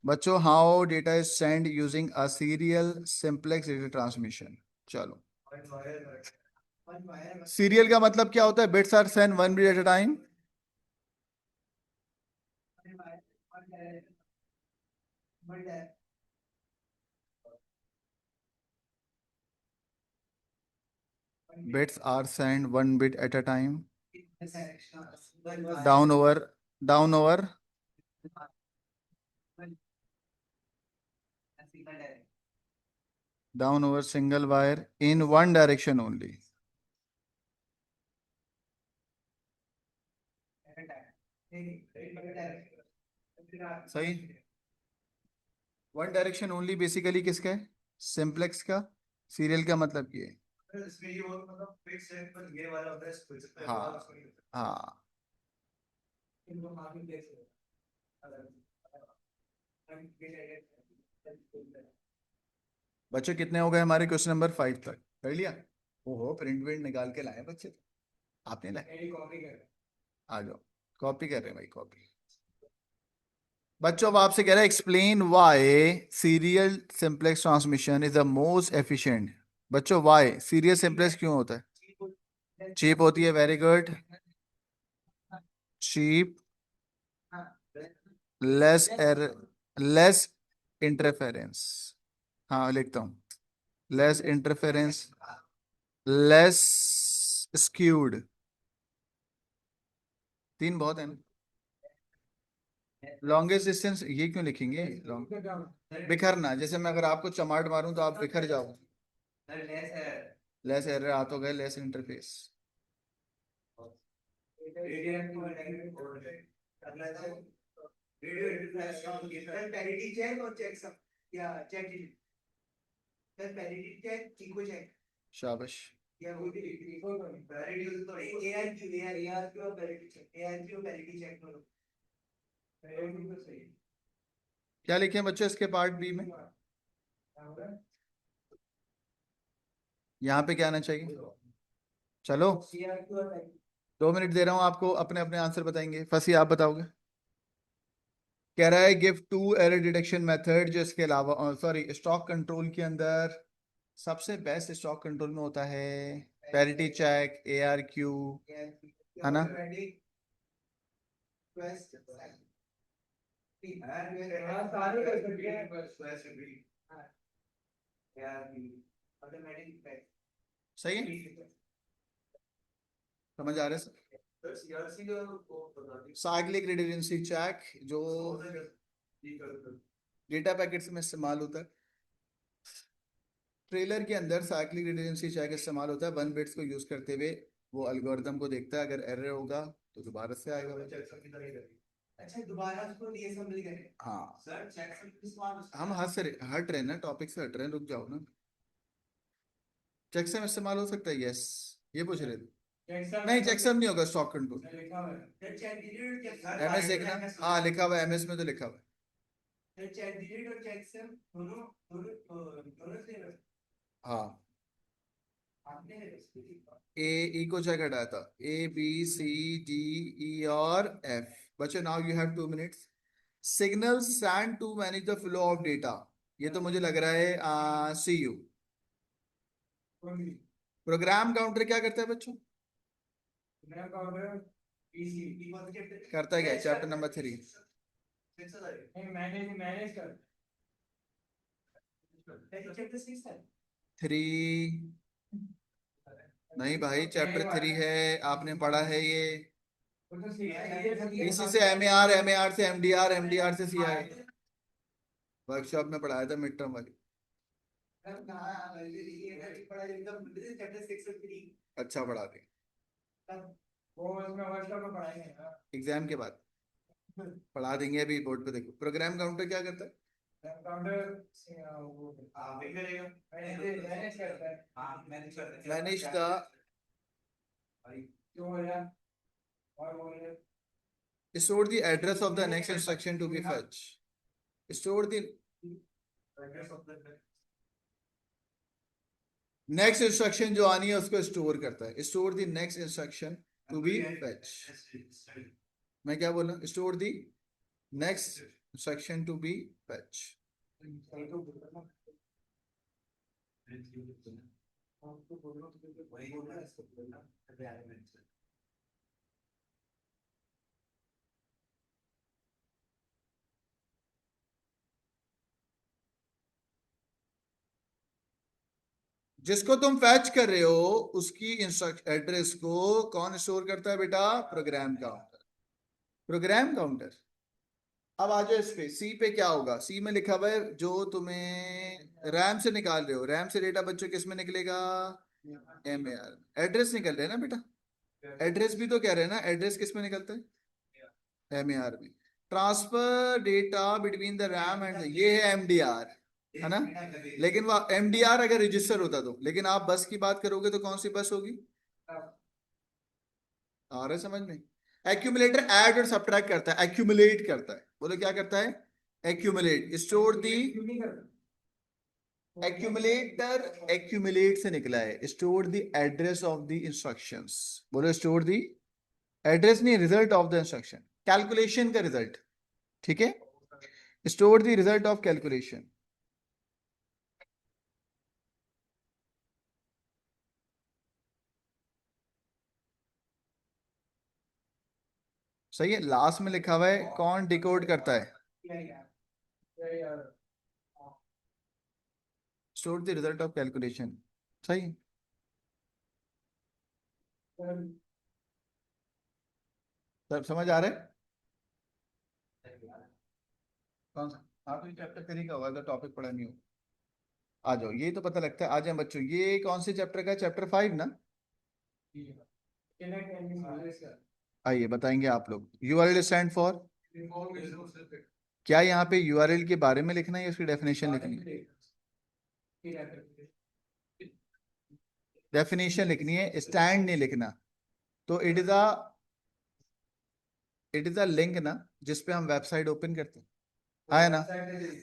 बच्चों, how data is send using a serial simplex data transmission. चलो, सीरियल का मतलब क्या होता है, bits are send one bit at a time. Bits are send one bit at a time, down over, down over, down over single wire in one direction only. सही, one direction only basically किसका है, simplex का। Serial का मतलब ये है। हाँ हाँ। बच्चे कितने हो गए हमारे क्वेश्चन नंबर 5 तक, कर लिया। ओहो, प्रिंट विंट निकाल के लाए बच्चे, आपने लाए, आ जाओ, कॉपी कर रहे हैं भाई, कॉपी। बच्चों अब आपसे कह रहा है explain why serial simplex transmission is the most efficient. बच्चों व्हाई सीरियल सिंपलेक्स क्यों होता है, चीप होती है, very good, cheap, less error, less interference. हाँ लिखता हूँ, लेस इंटरफेरेंस, लेस स्क्यूड। तीन बहुत है ना। लॉन्गेस्ट डिस्टेंस ये क्यों लिखेंगे, लॉन्ग, बिखरना, जैसे मैं अगर आपको चमाट मारूं तो आप बिखर जाओ, लेस एरर आ तो गए, लेस इंटरफेस। शाबाश। क्या लिखे हैं बच्चों इसके पार्ट बी में, यहाँ पे क्या आना चाहिए। चलो 2 मिनट दे रहा हूँ आपको, अपने अपने आंसर बताएंगे, फर्स्ट ये आप बताओगे। कह रहा है give two error detection method, जो इसके अलावा सॉरी स्टॉक कंट्रोल के अंदर सबसे बेस्ट स्टॉक कंट्रोल में होता है पैरिटी चेक, ARQ, है ना। सही है, समझ आ रहा है। साइक्लिक रिडंडेंसी चेक जो डेटा पैकेट्स में इस्तेमाल होता है, ट्रेलर के अंदर साइक्लिक रिडंडेंसी चेक इस्तेमाल होता है, वन बिट्स को यूज करते हुए वो एल्गोरिदम को देखता है, अगर एरर होगा तो दोबारा से आएगा। अच्छा दोबारा उसको रीअसेंबल करें, हाँ सर चेक हम हट रहे हैं ना, टॉपिक से हट रहे हैं, रुक जाओ ना। चेकसम इस्तेमाल हो सकता है, यस, ये पूछ रहे थे। नहीं चेकसम नहीं होगा स्टॉक कंट्रोल, MS देखना, हाँ लिखा हुआ है MS में, तो लिखा हुआ है। हाँ ए ई को चेक हटाया था, A B C D E और एफ। बच्चों now you have 2 minutes. Signal sent to manage the flow of data, ये तो मुझे लग रहा है सी यू। प्रोग्राम काउंटर क्या करता है बच्चों? करता है क्या? Chapter number 3। थ्री नहीं भाई, चैप्टर 3 है, आपने पढ़ा है ये। इसी से एम ए आर से एम डी आर से सी आई, वर्कशॉप में पढ़ाया था मिड टर्म वाली। अच्छा पढ़ा दे, एग्जाम के बाद पढ़ा देंगे, अभी बोर्ड पे देखो। प्रोग्राम काउंटर क्या करता है? Manage the store the address of the next instruction to be fetch। store the next instruction जो आनी है उसको स्टोर करता है। Store the next instruction to be fetch. मैं क्या बोला? Store the next instruction to be fetch. जिसको तुम फैच कर रहे हो उसकी एड्रेस को कौन स्टोर करता है बेटा? Program counter. Program counter. अब आ जाओ इस पे, सी पे क्या होगा? सी में लिखा हुआ है जो तुम्हें रैम से निकाल रहे हो, रैम से डेटा बच्चों किस में निकलेगा? M A R. एड्रेस निकल रहे हैं ना बेटा, एड्रेस भी तो कह रहे हैं ना, एड्रेस किस में निकलता है? एम ए आर में। Transfer data between the RAM and, ये है एम डी आर, है ना? लेकिन वो एम डी आर अगर रजिस्टर होता तो, लेकिन आप बस की बात करोगे तो कौन सी बस होगी? आ रहा है समझ में? एक्यूमुलेटर ऐड और सब्ट्रैक्ट करता है, एक्यूमुलेट करता है। बोलो क्या करता है? Accumulate. Store the, accumulator accumulate से निकला है। Store the address of the instructions. बोलो स्टोर दी एड्रेस, नहीं result of the instruction, calculation का रिजल्ट। ठीक है, store the result of calculation. सही है। लास्ट में लिखा हुआ है कौन डिकोड करता है? Store the result of calculation. सही है। सब समझ आ रहे हैं? कौन सा? हाँ तो चैप्टर 3 का होगा, टॉपिक पढ़ा नहीं हो। आ जाओ, ये तो पता लगता है। आ जाए बच्चों, ये कौन से चैप्टर का? चैप्टर 5 ना? आइए बताएंगे आप लोग। यूआरएल स्टैंड फॉर, क्या यहाँ पे यूआरएल के बारे में लिखना है या उसकी डेफिनेशन लिखनी है? डेफिनेशन लिखनी है, स्टैंड नहीं लिखना। तो इट इज अ लिंक ना, जिसपे हम वेबसाइट ओपन करते हैं, है ना?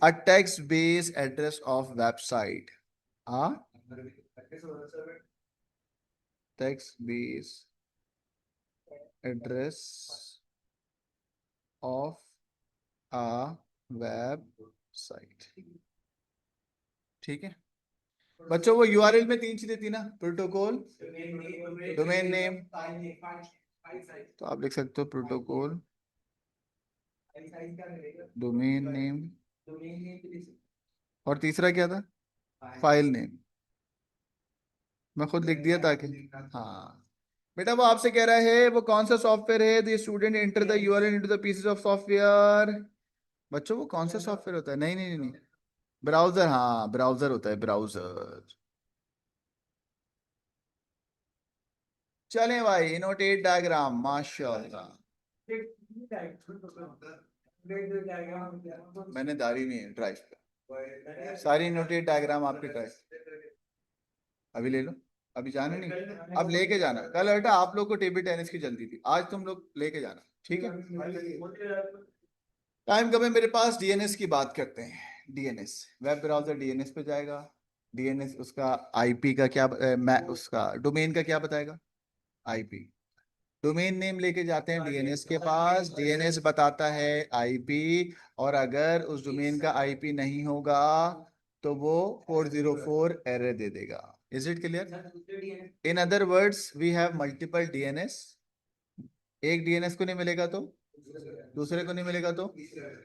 A text based address of website, हाँ, text based address of a website. ठीक है बच्चों, वो यूआरएल में 3 चीजें थी ना, प्रोटोकॉल, डोमेन नेम। तो आप लिख सकते हो प्रोटोकॉल, डोमेन नेम, और तीसरा क्या था? File name. मैं खुद लिख दिया ताकि, हाँ बेटा वो आपसे कह रहा है वो कौन सा सॉफ्टवेयर है? The student enter the URL into the pieces of software. बच्चों वो कौन सा सॉफ्टवेयर होता है? नहीं नहीं नहीं, ब्राउजर। हाँ ब्राउजर होता है, ब्राउजर। चलें भाई, इनोटेट डायग्राम, माशाल्लाह। मैंने दारी नहीं है ड्राइव पे, सारी इनोटेट डायग्राम आपके ड्राइव। अभी ले लो, अभी जाना नहीं, अब लेके जाना। कल बेटा आप लोग को टेबल टेनिस की जल्दी थी, आज तुम लोग लेके जाना, ठीक है? टाइम कम है मेरे पास, डीएनएस की बात करते हैं। डीएनएस वेब ब्राउजर डीएनएस पे जाएगा, डीएनएस उसका आईपी का क्या मैं उसका डोमेन का क्या बताएगा? आईपी। डोमेन नेम लेके जाते हैं डीएनएस के पास, डीएनएस बताता है आईपी, और अगर उस डोमेन का आईपी नहीं होगा तो वो 404 एरर दे देगा। Is it clear? In other words we have multiple DNS. एक डीएनएस को नहीं मिलेगा तो दूसरे को नहीं मिलेगा तो,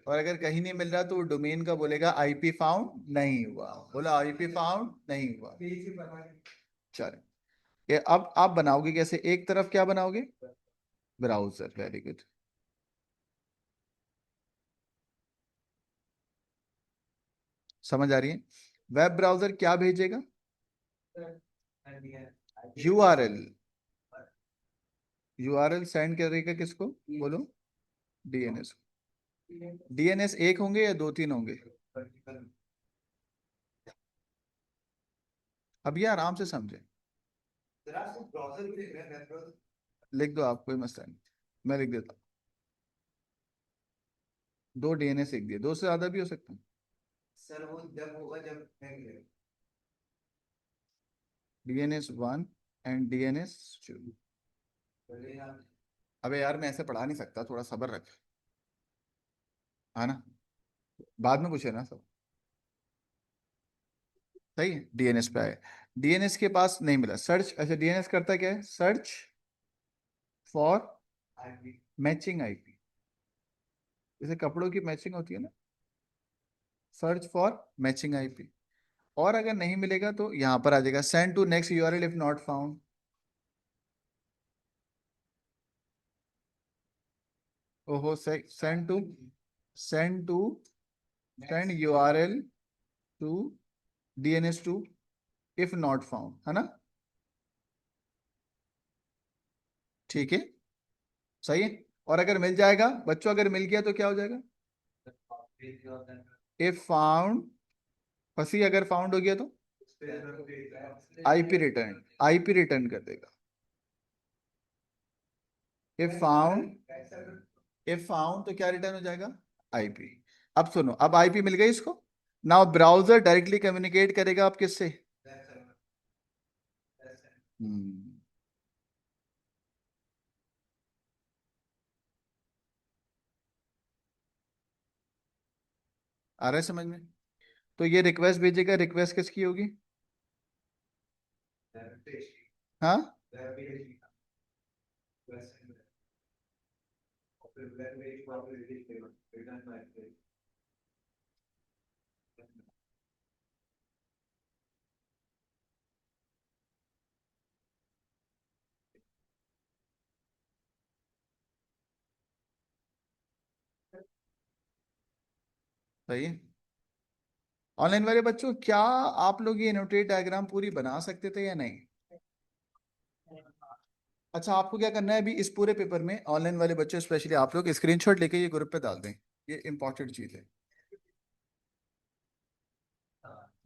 और अगर कहीं नहीं मिल रहा तो डोमेन का बोलेगा आईपी फाउंड नहीं हुआ। बोला आईपी फाउंड नहीं हुआ। चलो, ये अब आप बनाओगे कैसे? एक तरफ क्या बनाओगे? ब्राउजर। Very good. समझ आ रही है? वेब ब्राउजर क्या भेजेगा? यूआरएल। यूआरएल सेंड करेगा किसको? बोलो। डीएनएस। डीएनएस एक होंगे या दो तीन होंगे? अब ये आराम से समझे। लिख दो, आप कोई मसला नहीं, मैं लिख देता हूँ। दो डीएनएस एक दिए, दो से ज्यादा भी हो सकता है। DNS one and DNS two. अबे यार, मैं ऐसे पढ़ा नहीं सकता, थोड़ा सब्र रख। है ना? बाद में पूछे ना सब। सही है, डीएनएस पे आए। डीएनएस के पास नहीं मिला, सर्च। अच्छा, डीएनएस करता क्या है? Search for matching IP. जैसे कपड़ों की मैचिंग होती है ना, सर्च फॉर मैचिंग आईपी। और अगर नहीं मिलेगा तो यहां पर आ जाएगा send to next URL if not found. ओहो, send to send URL to DNS to if not found, है ना? ठीक है, सही है। और अगर मिल जाएगा बच्चों, अगर मिल गया तो क्या हो जाएगा? इफ फाउंड, फंसी अगर फाउंड हो गया तो आईपी रिटर्न कर देगा। इफ फाउंड, इफ फाउंड तो क्या रिटर्न हो जाएगा? आईपी। अब सुनो, अब आईपी मिल गई इसको। नाउ ब्राउजर डायरेक्टली कम्युनिकेट करेगा आप किससे? हम्म। आ रहा है समझ में? तो ये रिक्वेस्ट भेजेगा, रिक्वेस्ट किसकी होगी? हाँ, सही है। ऑनलाइन वाले बच्चों, क्या आप लोग ये नोटेट डायग्राम पूरी बना सकते थे या नहीं? अच्छा, आपको क्या करना है अभी इस पूरे पेपर में, ऑनलाइन वाले बच्चे स्पेशली आप लोग स्क्रीनशॉट लेके ये ग्रुप पे डाल दें। ये इंपॉर्टेंट चीज है।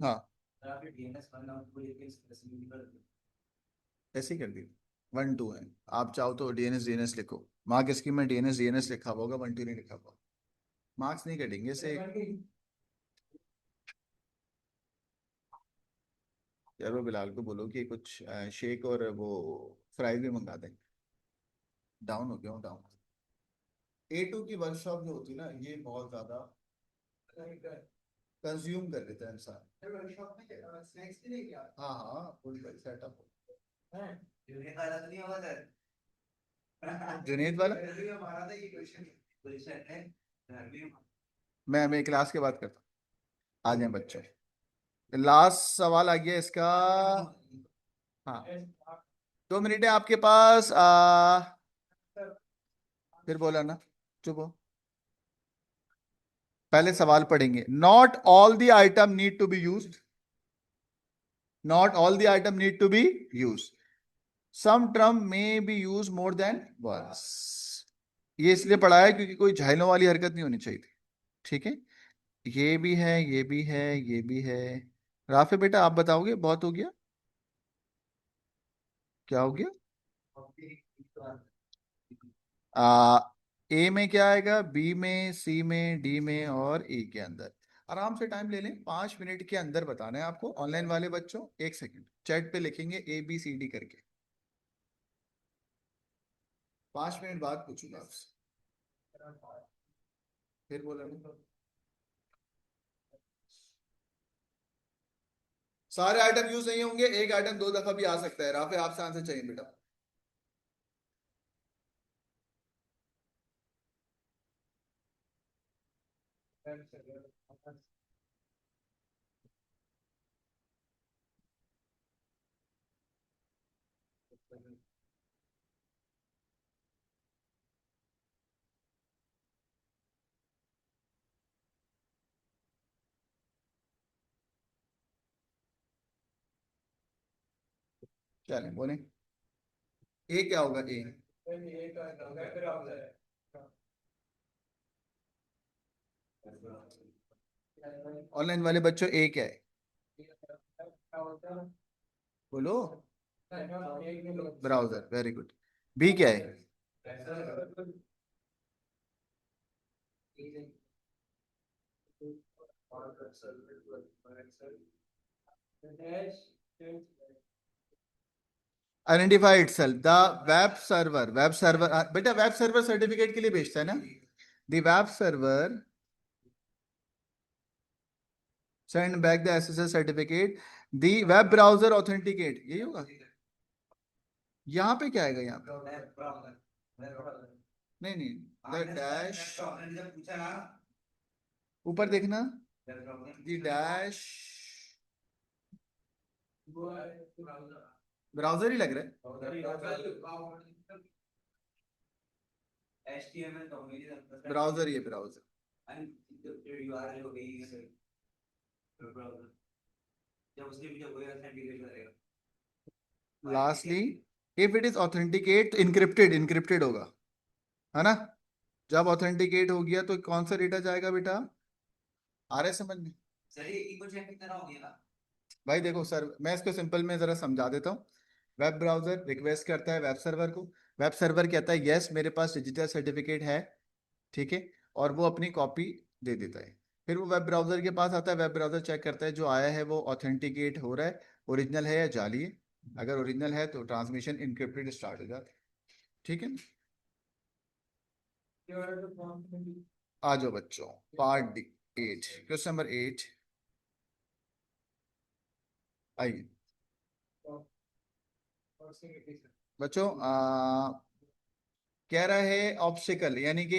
हाँ, ऐसे ही कर दी। वन टू है। आप चाहो तो डीएनएस डीएनएस लिखो। मार्क स्कीम में डीएनएस डीएनएस लिखा हुआ होगा, वन टू नहीं लिखा हुआ। मार्क्स नहीं कटेंगे इसे। यार वो बिलाल को बोलो कि कुछ शेक और वो फ्राइज भी मंगा दें। डाउन हो गया हूँ, डाउन। A2 की वर्कशॉप जो होती है ना, ये बहुत ज्यादा कंज्यूम कर लेता है इंसान। वर्कशॉप में स्नैक्स भी नहीं किया? हाँ हाँ, फुल सेटअप। जुनेद वाला तो नहीं होगा सर? जुनेद वाला हमारा था ये क्वेश्चन है। मैं क्लास के बात करता हूँ। आ जाए बच्चे। लास्ट सवाल आ गया इसका। हाँ, 2 मिनट है आपके पास। फिर बोला ना, चुप हो। पहले सवाल पढ़ेंगे। Not all the item need to be used. Not all the item need to be use. Some term में be use more than once. ये इसलिए पढ़ा है क्योंकि कोई झाइलों वाली हरकत नहीं होनी चाहिए थी। ठीक है, ये भी है, ये भी है, ये भी है। राफे बेटा, आप बताओगे? बहुत हो गया। क्या हो गया? आ ए में क्या आएगा? बी में, सी में, डी में और ई के अंदर। आराम से टाइम ले लें, 5 मिनट के अंदर बताना है आपको। ऑनलाइन वाले बच्चों 1 सेकंड, चैट पे लिखेंगे ABCD करके, 5 मिनट बाद पूछूंगा आपसे। फिर बोला ना। सारे आइटम यूज नहीं होंगे, एक आइटम 2 दफा भी आ सकता है। राफे आपसे आंसर चाहिए बेटा। चलें बोलें, ए क्या होगा? ए ऑनलाइन वाले बच्चों ए क्या है? बोलो। Browser, very good. बी क्या है? Identify itself, the web server. Web server बेटा, वेब सर्वर सर्टिफिकेट के लिए भेजता है ना। The web server send back the SSL certificate, the web browser authenticate, यही होगा। यहाँ पे क्या आएगा? यहाँ पे नहीं नहीं, द डैश, ऊपर देखना, द डैश ब्राउजर ही लग रहा है। ब्राउजर ही है, browser. Lastly, if it is authenticate, encrypted, encrypted होगा, है ना। जब ऑथेंटिकेट हो गया तो कौन सा डेटा जाएगा बेटा? आ रहा है समझ में? भाई देखो सर, मैं इसको सिंपल में जरा समझा देता हूँ। वेब ब्राउजर रिक्वेस्ट करता है वेब सर्वर को, वेब सर्वर कहता है यस मेरे पास डिजिटल सर्टिफिकेट है, ठीक है, और वो अपनी कॉपी दे देता है। फिर वो वेब ब्राउजर के पास आता है, वेब ब्राउजर चेक करता है जो आया है वो ऑथेंटिकेट हो रहा है, ओरिजिनल है या जाली है। अगर ओरिजिनल है तो ट्रांसमिशन इनक्रिप्टेड स्टार्ट हो जाता है, ठीक है। आ जाओ बच्चों, पार्ट डी 8, क्वेश्चन नंबर 8, आइए बच्चों। कह रहा है ऑब्स्टिकल, यानी कि